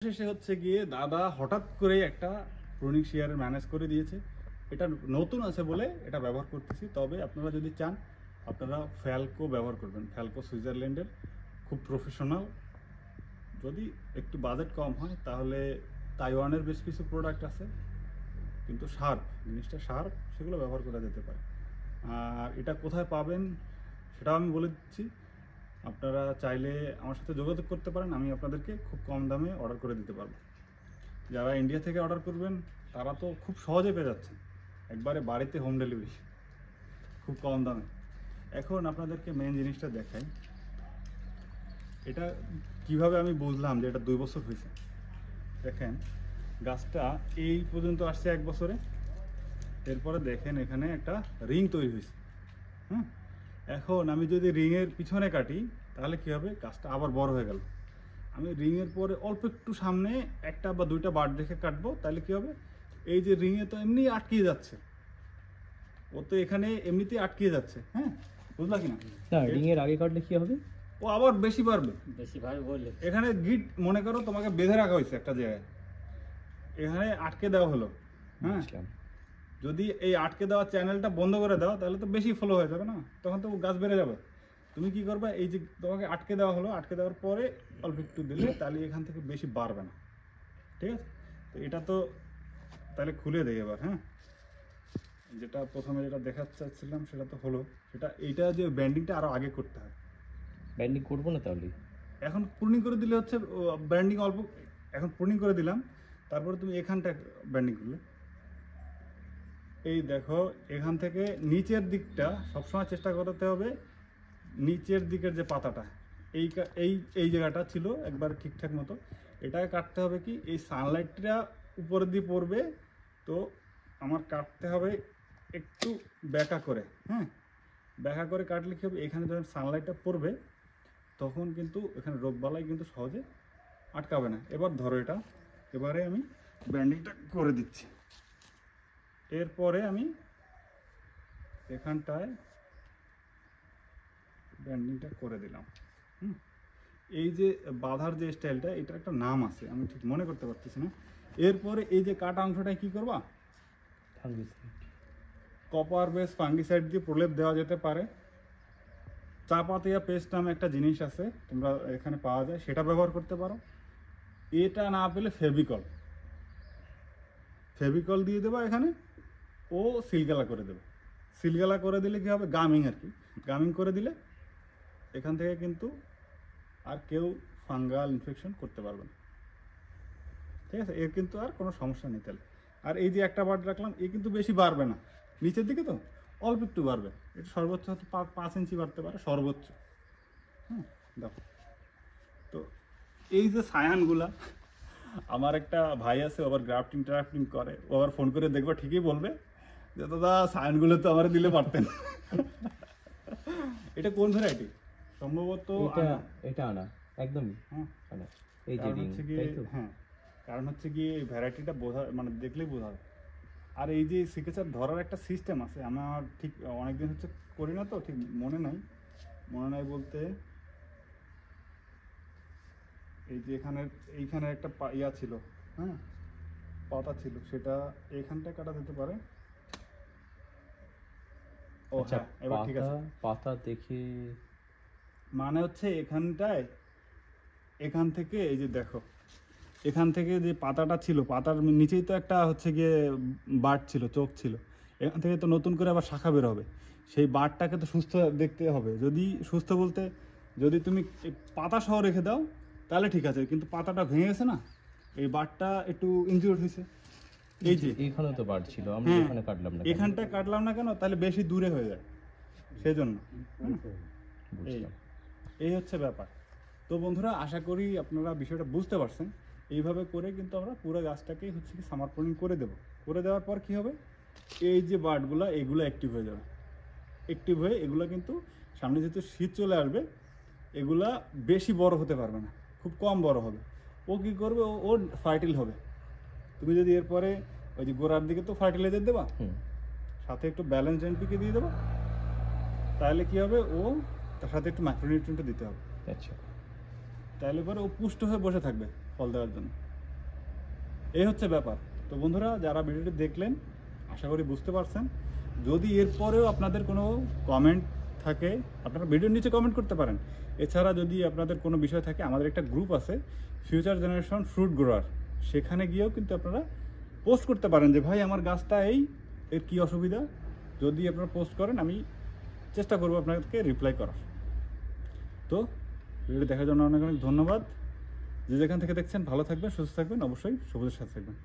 শেষে হচ্ছে গিয়ে দাদা হঠাৎ করে একটা প্রুনিং শেয়ার ম্যানেজ করে দিয়েছে। এটা নতুন আছে বলে এটা ব্যবহার করতেছি। তবে আপনারা যদি চান আপনারা ফ্যালকো ব্যবহার করবেন। ফ্যালকো সুইজারল্যান্ডের খুব প্রফেশনাল। যদি একটু বাজেট কম হয় তাহলে তাইওয়ানের বেশ কিছু প্রোডাক্ট আছে, কিন্তু শার্প জিনিসটা শার্প, সেগুলো ব্যবহার করা যেতে পারে। আর এটা কোথায় পাবেন সেটাও আমি বলে দিচ্ছি। আপনারা চাইলে আমার সাথে যোগাযোগ করতে পারেন, আমি আপনাদেরকে খুব কম দামে অর্ডার করে দিতে পারবো। যারা ইন্ডিয়া থেকে অর্ডার করবেন তারা তো খুব সহজে পেয়ে যাচ্ছে, একবারে বাড়িতে হোম ডেলিভারি খুব কম দামে। এখন আপনাদেরকে মেন জিনিসটা দেখাই, এটা কিভাবে আমি বুঝলাম যে এটা 2 বছর হয়েছে। দেখেন গাছটা এই পর্যন্ত আসছে 1 বছরে, এরপরে দেখেন এখানে একটা রিং তৈরি হয়েছে। হ্যাঁ, এখন আমি যদি রিংয়ের পিছনে কাটি তাহলে কি হবে, গাছটা আবার বড় হয়ে গেল। আমি রিংয়ের পরে অল্প একটু সামনে একটা বা দুইটা বাট দেখে কাটবো, তাহলে কি হবে, এই যে রিংয়ে তো এমনি আটকিয়ে যাচ্ছে, ও তো এখানে এমনিতেই আটকিয়ে যাচ্ছে। হ্যাঁ, বুঝলা কিনা? রিং এর আগে কাটলে কি হবে? ও আবার বেশি বাড়বে। বললে এখানে গিট মনে করো তোমাকে বেঁধে রাখা হয়েছে একটা জায়গায়, এখানে আটকে দেওয়া হলো। হ্যাঁ, যদি এই আটকে দেওয়া চ্যানেলটা বন্ধ করে দাও তাহলে তো বেশি ফলো হয়ে যাবে না, তখন তো গাছ বেড়ে যাবে। তুমি কি করবে, এই যে তোমাকে আটকে দেওয়া হলো, আটকে দেওয়ার পরে অল্প একটু দিলে তাহলে এখান থেকে বেশি বাড়বে না। ঠিক আছে, তো এটা তো তাহলে খুলে দেয় এবার। হ্যাঁ, যেটা প্রথমে যেটা দেখাতে চাচ্ছিলাম সেটা তো হলো, সেটা এইটা যে ব্যান্ডিংটা আরো আগে করতে হয়। ব্যান্ডিং করবো না তাহলে? এখন প্রুনিং করে দিলে হচ্ছে ব্যান্ডিং অল্প, এখন প্রুনিং করে দিলাম, তারপরে তুমি এখানটা ব্যান্ডিং করলে। এই দেখো এখান থেকে নিচের দিকটা সবসময় চেষ্টা করতে হবে, নিচের দিকের যে পাতাটা এই এই এই জায়গাটা ছিল একবার ঠিকঠাক মতো, এটাকে কাটতে হবে কি, এই সানলাইটটা উপরের দিয়ে পড়বে, তো আমার কাটতে হবে একটু ব্যাকা করে। হ্যাঁ, ব্যাকা করে কাটলে কি হবে, এখানে যখন সানলাইটটা পড়বে তখন কিন্তু এখানে রোগবালাই কিন্তু সহজে আটকাবে না। এবার ধরো এটা, এবারে আমি ব্যান্ডিংটা করে দিচ্ছি। এরপরে আমি এখানটায় ব্যান্ডিংটা করে দিলাম। এই যে বাঁধার যে স্টাইলটা, এটার একটা নাম আছে, আমি ঠিক মনে করতে পারতেছি না। এরপরে এই যে কাটা অংশটায় কি করবা, কপার বেস ফাঙ্গিসাইড দিয়ে প্রলেপ দেওয়া যেতে পারে। চা পাতিয়া পেস্ট নামে একটা জিনিস আছে, তোমরা এখানে পাওয়া যায়, সেটা ব্যবহার করতে পারো। এটা না পেলে ফেভিকল, ফেভিকল দিয়ে দেবা এখানে, ও সিলগালা করে দেবে। সিলগালা করে দিলে কি হবে, গামিং আর কি, গামিং করে দিলে এখান থেকে কিন্তু আর কেউ ফাঙ্গাল ইনফেকশন করতে পারবে না। ঠিক আছে, এর কিন্তু আর কোনো সমস্যা নেই তাহলে। আর এই যে একটা বাট রাখলাম, এ কিন্তু বেশি বাড়বে না, নিচের দিকে তো অল্প একটু বাড়বে, এটা সর্বোচ্চ হয়তো 5 ইঞ্চি বাড়তে পারে সর্বোচ্চ। হ্যাঁ, দেখো তো এই যে সায়ানগুলা, আমার একটা ভাই আছে, আবার গ্রাফটিং ট্রাফটিং করে, ও আবার ফোন করে দেখবো ঠিকই বলবে যে দাদা সায়ানগুলো তো আমার দিলে পারতেন। এটা কোন ভ্যারাইটি? সম্ভবত এটা আনা একদমই। হ্যাঁ, আনা এই যে রিং, তাই তো? হ্যাঁ, কারণ হচ্ছে কি এই ভ্যারাইটিটা বোঝা, মানে দেখলেই বোঝা যায়। আর এই যে সিগনেচার ধরার একটা সিস্টেম আছে, আমার ঠিক অনেকদিন হচ্ছে করি না তো, ঠিক মনে নাই বলতে, এই যে এইখানে একটা ইয়া ছিল, হ্যাঁ পাতা ছিল, সেটা এইখানটায় কাটা যেতে পারে। ও হ্যাঁ, এবার ঠিক আছে। পাতা দেখে মানে হচ্ছে এখানটায়, এখান থেকে এই যে দেখো, এখান থেকে যে পাতাটা ছিল, পাতার নিচেই তো একটা হচ্ছে গিয়ে বাট ছিল, চোখ ছিল, এখান থেকে তো নতুন করে আবার শাখা বের হবে। সেই বাটটাকে তো সুস্থ দেখতে হবে। যদি সুস্থ বলতে, যদি তুমি পাতা সহ রেখে দাও তাহলে ঠিক আছে, কিন্তু পাতাটা ভেঙে গেছে না, এই বাটটা একটু ইনজিওর্ড হয়েছে। এই যে এখানে তো বাট ছিল, আমরা এখানে কাটলাম না, এখানটায় কাটলাম না কেন, তাহলে বেশি দূরে হয়ে যায়, সেজন্য। এই হচ্ছে ব্যাপার। তো বন্ধুরা, আশা করি আপনারা বিষয়টা বুঝতে পারছেন। এইভাবে করে কিন্তু আমরা পুরো গাছটাকেই হচ্ছে কি সামার প্রুনিং করে দেবো। করে দেওয়ার পর কি হবে, এই যে বার্ডগুলো এগুলো অ্যাক্টিভ হয়ে যাবে। অ্যাক্টিভ হয়ে এগুলো কিন্তু সামনে যেহেতু শীত চলে আসবে, এগুলা বেশি বড় হতে পারবে না, খুব কম বড় হবে। ও কি করবে, ও ফার্টিল হবে। তুমি যদি এরপরে ওই যে গোড়ার দিকে তো ফার্টিলাইজার দেবা, সাথে একটু ব্যালেন্স এনপিকে দিয়ে দেবো, তাহলে কি হবে, ও তার সাথে একটু মাইক্রোনিউট্রিয়েন্টও দিতে হবে। আচ্ছা, তাহলে পরে ও পুষ্ট হয়ে বসে থাকবে ফল দেওয়ার জন্য। এই হচ্ছে ব্যাপার। তো বন্ধুরা, যারা ভিডিওটি দেখলেন আশা করি বুঝতে পারছেন। যদি এরপরেও আপনাদের কোনো কমেন্ট থাকে আপনারা ভিডিওর নিচে কমেন্ট করতে পারেন। এছাড়া যদি আপনাদের কোনো বিষয় থাকে, আমাদের একটা গ্রুপ আছে ফিউচার জেনারেশন ফ্রুট গ্রোয়ার, সেখানে গিয়েও কিন্তু আপনারা পোস্ট করতে পারেন যে ভাই আমার গাছটা এর কী অসুবিধা। যদি আপনারা পোস্ট করেন আমি চেষ্টা করবো আপনাদেরকে রিপ্লাই করার। তো ভিডিওটি দেখার জন্য অনেক অনেক ধন্যবাদ। যে যেখান থেকে দেখছেন ভালো থাকবেন, সুস্থ থাকবেন, অবশ্যই সবুজের সাথে থাকবেন।